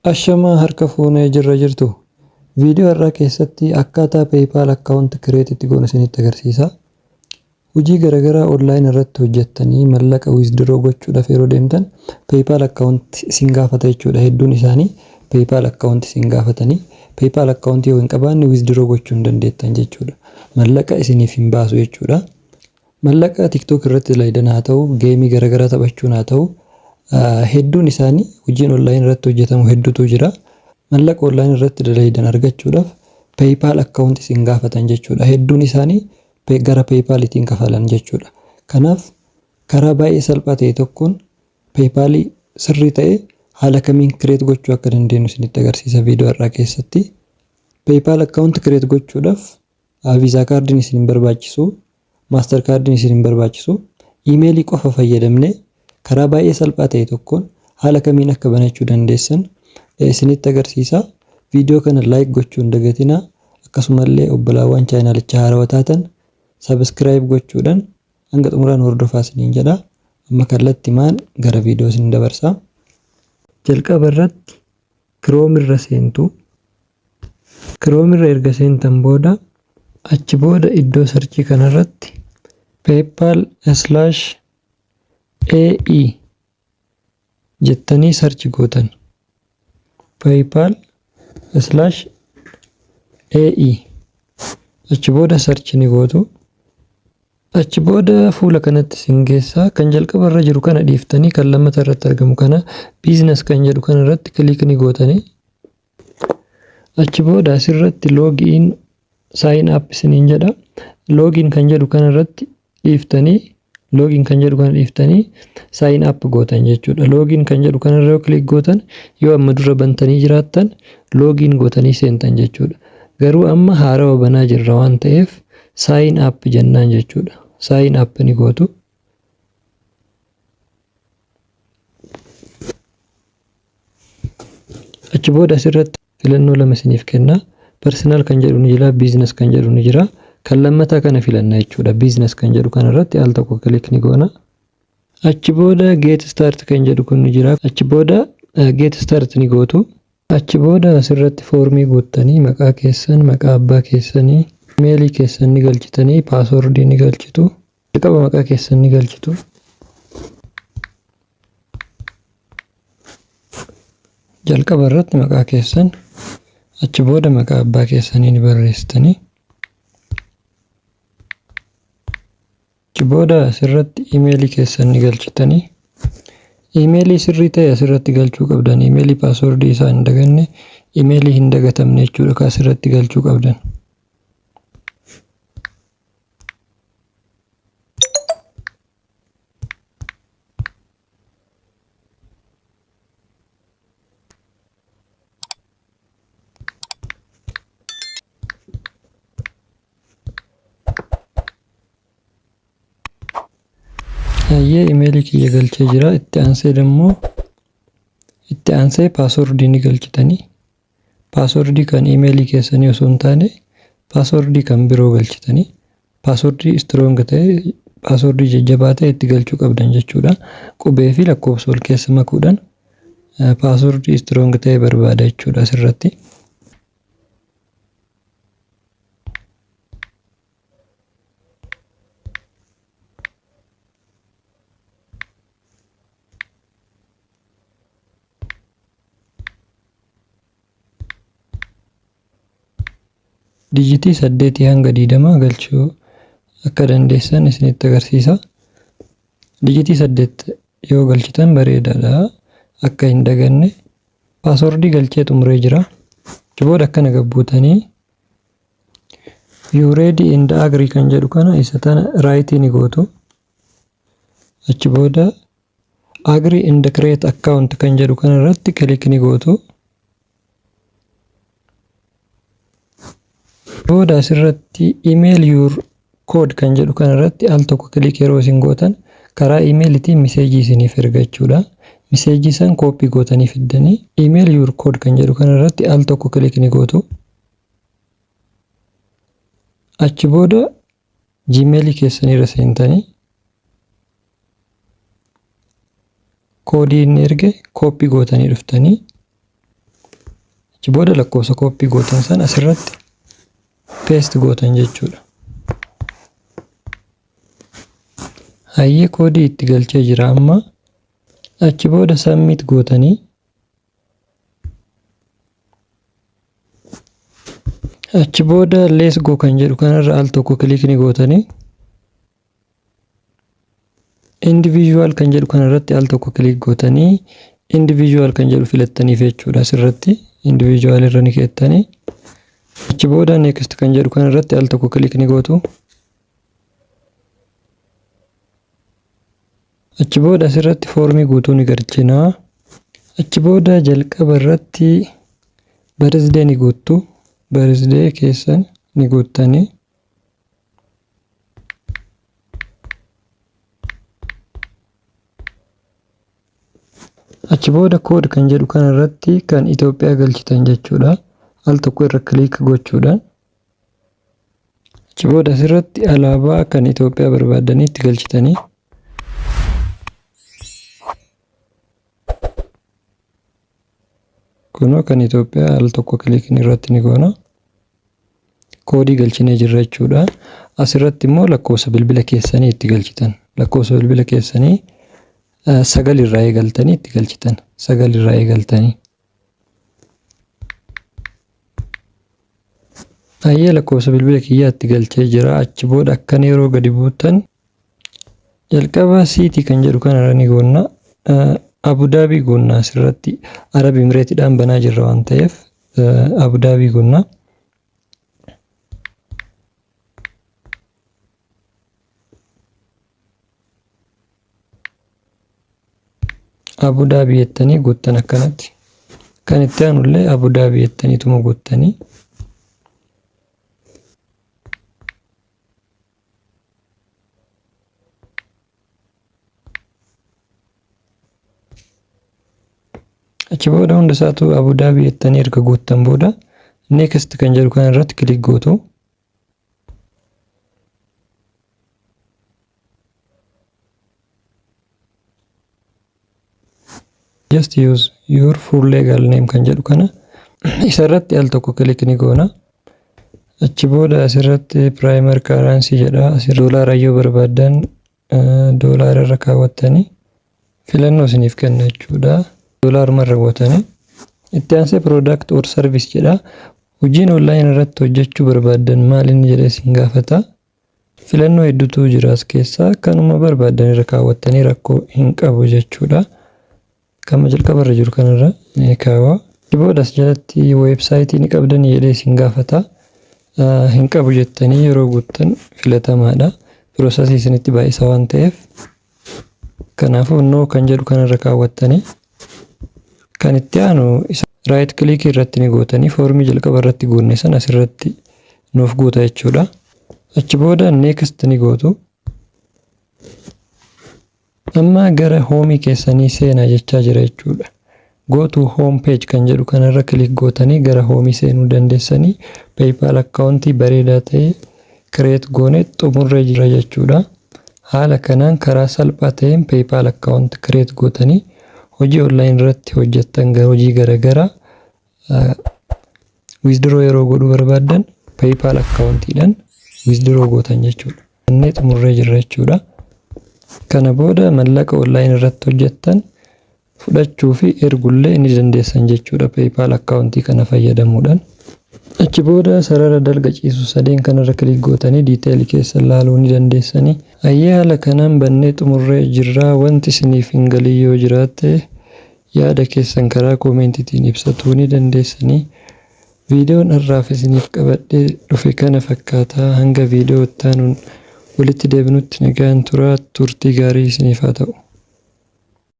Ashamaa harka fuunee jirra jirtu. Viidiyoo irraa keessatti akkaataa PayPal account create itti goone isinitti agarsiisa. Hojii garaagaraa online irratti hojjettanii mallaqa withdraw gochuudhaaf yeroo deemtan PayPal account isin gaafata jechuudha. Hedduun isaanii PayPal account isin gaafatanii PayPal account yoo hin qabaanne withdraw gochuu hin dandeettan jechuudha. Mallaqa isiniif hin baasu jechuudha. Mallaqa TikTok irratti laydan haa ta'u, geemii garaagaraa taphachuun haa ta'u, hedduun isaanii hojiin online irratti hojjetamu hedduutu jira. Mallaqa online irratti laydan argachuudhaaf PayPal account isin gaafatan jechuudha. Hedduun isaanii gara PayPal itiin kafalan jechuudha. Kanaaf karaa baay'ee salphaa ta'e tokkoon PayPal sirrii ta'e haala kamiin create gochuu akka dandeenyu isinitti agarsiisa viidiyoo irraa keessatti. PayPal account create gochuudhaaf Visa cardin isin barbaachisu, Master cardin isin barbaachisu, emailii qofa fayyadamne karaa baay'ee salphaa ta'e tokkoon haala kamiin akka banachuu dandeessan isinitti agarsiisa. Viidiyoo kana like gochuu hin dagatinaa. Akkasumallee obbolaawwan chaanalichaa haarawaa taatan subscribe gochuudhaan hanga xumuraan hordofaa isiniin jedha. Amma kallattimaan gara viidiyoo isin dabarsa. Jalqaba irratti Chrome irra seentu. Chrome irra erga seentan booda achi booda iddoo sarchii kanarratti PayPal/AE jettanii sarchi gootan. PayPal/AE achi booda sarchi ni gootu. Achi booda fuula kanatti isin geessaa. Kan jalqaba irra jiru kana dhiiftanii kan lammataa irratti argamu kana business kan jedhu kana irratti click ni gootanii. Achi booda asirratti login sign up isiniin jedha. Login kan jedhu kana irratti dhiiftanii sign up gootan jechuudha. Login kan jedhu kana irra click gootan yoo amma dura bantanii jiraattan login gootanii seentan jechuudha. Garuu amma haarawa banaa jirra waan ta'eef sign up jennaan jechuudha. Sign up ni gootu. Achi booda asirratti filannoo lama isiniif kenna. Personal kan jedhu ni jira, business kan jedhu ni jira. Kan lammataa kana filanna jechuudha. Business kan jedhu kana irratti al tokko click ni goona. Achi booda get start kan jedhu kun ni jira. Achi booda get start ni gootu. Achi booda asirratti foormii guuttanii maqaa keessan, maqaa abbaa keessanii, emailii keessan ni galchitanii, paaswordii ni galchitu. Jalqaba maqaa keessan ni galchitu. Jalqaba irratti maqaa keessan, achi booda maqaa abbaa keessanii ni barreessitanii. Achi booda asirratti emailii keessan ni galchitanii. Emailii sirrii ta'e asirratti galchuu qabdan. Emailii paaswordii isaa hin daganne, emailii hin dagatamne jechuudha kan asirratti galchuu qabdan. Emailii kiyya galchee jira. Itti aansee paaswordii ni galchitanii. Paaswordii kan emailii keessanii osoo hin taane paaswordii kan biroo galchitanii. Paaswordii strong ta'e, paaswordii jajjabaa ta'e itti galchuu qabdan jechuudha. Qubee fi lakkoofsa wal keessa makuudhaan paaswordii strong ta'e barbaada jechuudha asirratti. Dijitii 8 hanga 20 galchuu akka dandeessan isinitti agarsiisa. Dijitii 8 yoo galchitan bareedaadha. Akka hin daganne paaswordii galchee xumuree jira. Achi booda akkana gabbuutanii you ready and agree kan jedhu kana isa tana right ni gootu. Achi booda agree and create account kan jedhu kana irratti click ni gootu. Booda asirratti email your code kan jedhu kana irratti al tokko click yeroo isin gootan karaa emailiitiin meseejii isiniif ergachuudha. Meseejii san copy gootanii fiddanii email your code kan jedhu kana irratti al tokko click ni gootu. Achi booda Gmail keessanii irra seentanii koodii inni erge copy gootanii dhuftanii Achi booda lakkoofsa kooppii gootan sana asirratti paste gootan jechuudha. Hayyee koodii itti galchee jira amma. Achi booda submit gootanii achi booda let's go kan jedhu kanarra al tokko click ni gootanii individual kan jedhu kanarratti al tokko click gootanii individual kan jedhu filattaniif jechuudha. Asirratti individual irra ni keettanii achi booda next kan jedhu kanarratti al tokko click ni gootu. Achi booda asirratti foormii guutuu ni galchinaa. Achi booda jalqaba irratti birthday ni guuttu. Birthday keessan ni guuttanii achi booda code kan jedhu kanarratti kan Itoophiyaa galchitan jechuudha. Al tokko irra click gochuudhaan achi booda asirratti alaabaa kan Itoophiyaa barbaadanii itti galchitanii kunoo kan Itoophiyaa al tokko click irratti ni goona. Koodii galchinee jirra jechuudha. Asirratti immoo lakkoofsa bilbila keessanii itti galchitan. Lakkoofsa bilbila keessanii 9 irraa eegaltanii itti galchitan. 9 irraa eegaltanii. Hayyee lakkoofsa bilbila kiyyaa itti galchee jira. Achi booda akkan yeroo gadi buutan jalqaba siitii kan jedhu kanarra ni goonna. Abu Dhabii goonna asirratti Arab Emireetiidhaan banaa jirra waan ta'eef Abu Dhabii goonna. Abu Dhabii jettanii guuttan akkanatti. Kan itti aanullee Abu Dhabii jettaniituma guuttanii. Achi booda hunda isaatu Abu Dhabii jettanii erga guuttan booda next kan jedhu kan irratti click gootu. Just use your full legal name kan jedhu kana isarratti al tokko click ni goona. Achi booda asirratti primary currency jedha. Asirra doolaara yoo barbaadan doolaara irra kaawwattanii filannoo isiniif kenna jechuudha. Doolaaruma irra gootanii itti aansee product or service jedha. Hojiin online irratti hojjechuu barbaadan maal inni jedhee isin gaafata. Filannoo hedduutu jira as keessaa kanuma barbaadan irra kaawwattanii rakkoo hin qabu jechuudha. Kama jalqaba irra jiru kanarra ni kaawwa. Boodas jalatti website ni qabdanii jedhee isin gaafata. Hin qabu jettanii yeroo guuttan filatamaadha. Process isinitti baay'isa waan ta'eef kanaafuu no kan jedhu kanarra kaawwattanii kan itti aanu right click irratti ni gootanii foormii jalqaba irratti goonne san asirratti nuuf guuta jechuudha. Achi booda next ni gootu. Amma gara home keessanii seenaa jechaa jira jechuudha. Go to home page kan jedhu kanarra click gootanii gara home seenuu dandeessanii PayPal account bareedaa ta'e create goone xumurree jira jechuudha. Haala kanaan karaa salphaa ta'een PayPal account create gootanii hojii online irratti hojjettan hojii garagaraa withdraw yeroo godhuu barbaadan PayPal accountidhaan withdraw gootan jechuudha. Inni xumurree jira jechuudha. Kana booda mallaqa online irratti hojjettan fudhachuu fi ergullee ni dandeessan jechuudha PayPal account kana fayyadamuudhaan. Achi booda sarara dalga ciisu sadeen kanarra click gootanii detail keessa ilaaluu ni dandeessanii. Hayyee haala kanaan bannee xumurree jirra. Wanti isiniif hin galin yoo jiraate yaada keessan karaa koomentiitiin ibsachuu ni dandeessanii. Viidiyoon har'aaf isiniif qabadhee dhufe kana fakkaata. Hanga viidiyoo itti aanuun walitti deebinutti nagaan turaa. Turtii gaarii isiniif haa ta'u.